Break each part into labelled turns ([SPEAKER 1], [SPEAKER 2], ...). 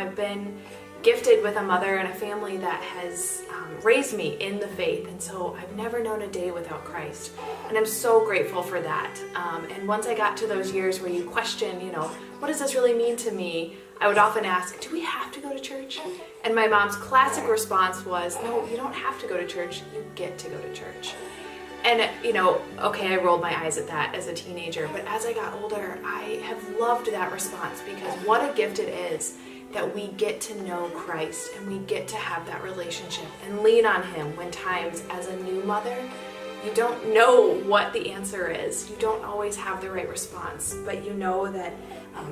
[SPEAKER 1] I've been gifted with a mother and a family that has raised me in the faith, and so I've never known a day without Christ, and I'm so grateful for that. And once I got to those years where you question, what does this really mean to me? I would often ask, do we have to go to church? And my mom's classic response was, no, you don't have to go to church, you get to go to church. And okay, I rolled my eyes at that as a teenager, but as I got older, I have loved that response, because what a gift it is that we get to know Christ and we get to have that relationship and lean on Him when times as a new mother, you don't know what the answer is. You don't always have the right response, but you know that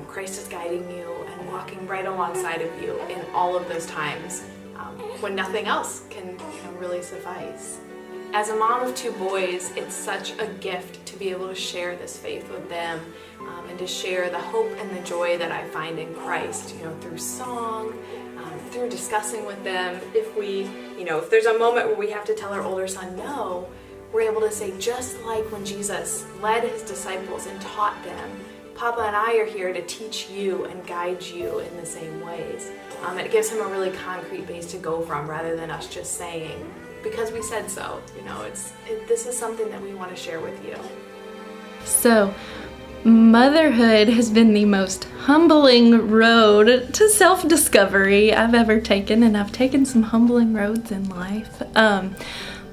[SPEAKER 1] Christ is guiding you and walking right alongside of you in all of those times when nothing else can really suffice. As a mom of two boys, it's such a gift to be able to share this faith with them and to share the hope and the joy that I find in Christ, through song, through discussing with them. If there's a moment where we have to tell our older son no, we're able to say, just like when Jesus led His disciples and taught them, Papa and I are here to teach you and guide you in the same ways. It gives him a really concrete base to go from, rather than us just saying, because we said so. This is something that we want to share with you.
[SPEAKER 2] So, motherhood has been the most humbling road to self-discovery I've ever taken, and I've taken some humbling roads in life.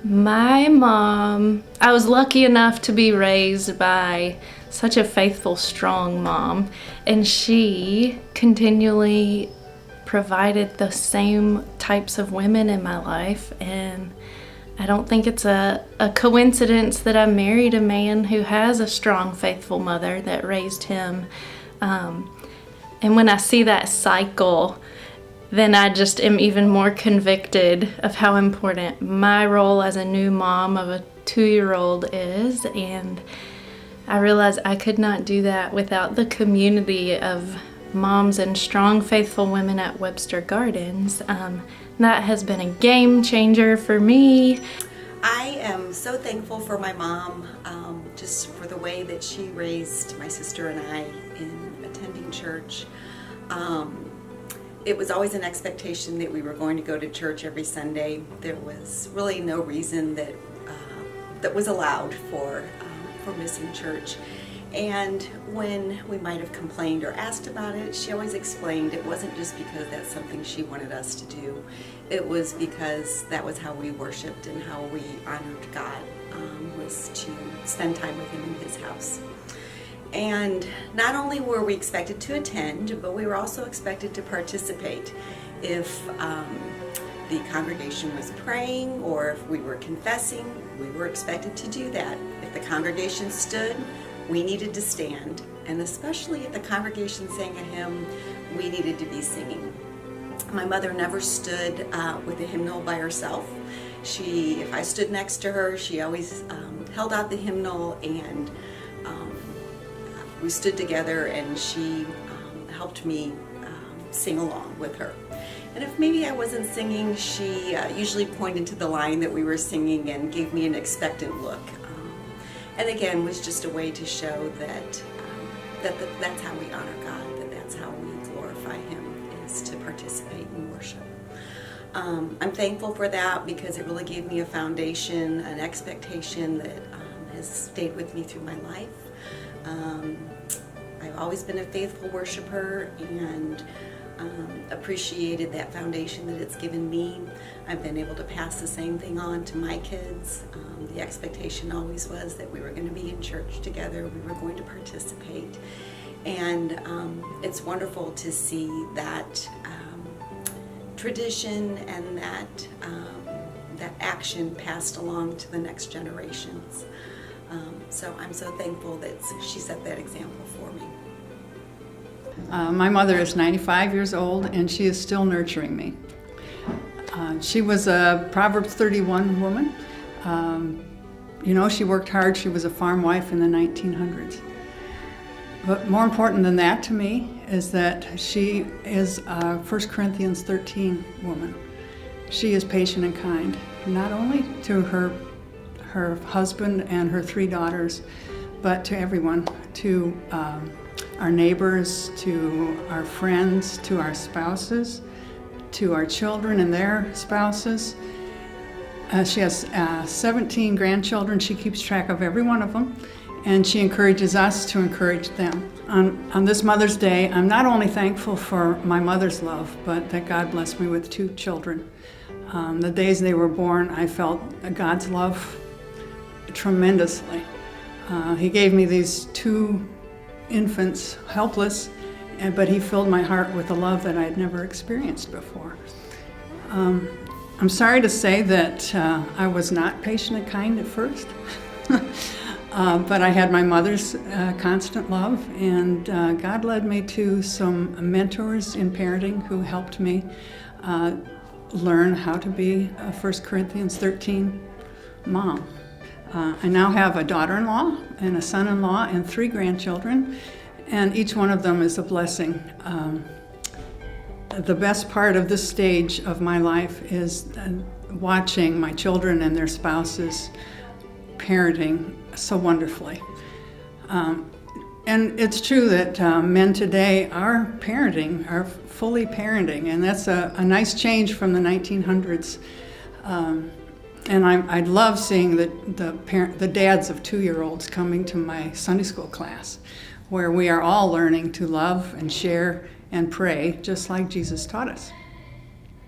[SPEAKER 2] My mom, I was lucky enough to be raised by such a faithful, strong mom, and she continually provided the same types of women in my life, and I don't think it's a coincidence that I married a man who has a strong, faithful mother that raised him. And when I see that cycle, then I just am even more convicted of how important my role as a new mom of a 2-year-old is, and I realize I could not do that without the community of moms and strong, faithful women at Webster Gardens. That has been a game changer for me.
[SPEAKER 3] I am so thankful for my mom, just for the way that she raised my sister and I in attending church. It was always an expectation that we were going to go to church every Sunday. There was really no reason that was allowed for missing church. And when we might have complained or asked about it, she always explained it wasn't just because that's something she wanted us to do. It was because that was how we worshiped and how we honored God, was to spend time with Him in His house. And not only were we expected to attend, but we were also expected to participate. If the congregation was praying or if we were confessing, we were expected to do that. If the congregation stood, we needed to stand, and especially if the congregation sang a hymn, we needed to be singing. My mother never stood with a hymnal by herself. If I stood next to her, she always held out the hymnal, and we stood together, and she helped me sing along with her. And if maybe I wasn't singing, she usually pointed to the line that we were singing and gave me an expectant look. And again, was just a way to show that that's how we honor God, that's how we glorify Him, is to participate in worship. I'm thankful for that, because it really gave me a foundation, an expectation that has stayed with me through my life. I've always been a faithful worshiper, and appreciated that foundation that it's given me. I've been able to pass the same thing on to my kids. The expectation always was that we were going to be in church together, we were going to participate, and it's wonderful to see that tradition and that action passed along to the next generations. So I'm so thankful that she set that example for me.
[SPEAKER 4] My mother is 95 years old, and she is still nurturing me. She was a Proverbs 31 woman. She worked hard. She was a farm wife in the 1900s. But more important than that to me is that she is a 1 Corinthians 13 woman. She is patient and kind, not only to her husband and her 3 daughters, but to everyone, to our neighbors, to our friends, to our spouses, to our children and their spouses. She has 17 grandchildren. She keeps track of every one of them, and she encourages us to encourage them. On this Mother's Day, I'm not only thankful for my mother's love, but that God blessed me with 2 children. The days they were born, I felt God's love tremendously. He gave me these 2 infants, helpless, but he filled my heart with a love that I had never experienced before. I'm sorry to say that I was not patient and kind at first, but I had my mother's constant love, and God led me to some mentors in parenting who helped me learn how to be a 1 Corinthians 13 mom. I now have a daughter-in-law and a son-in-law and 3 grandchildren, and each one of them is a blessing. The best part of this stage of my life is watching my children and their spouses parenting so wonderfully. And it's true that men today are fully parenting, and that's a nice change from the 1900s. And I love seeing the dads of 2-year-olds coming to my Sunday school class, where we are all learning to love and share and pray just like Jesus taught us.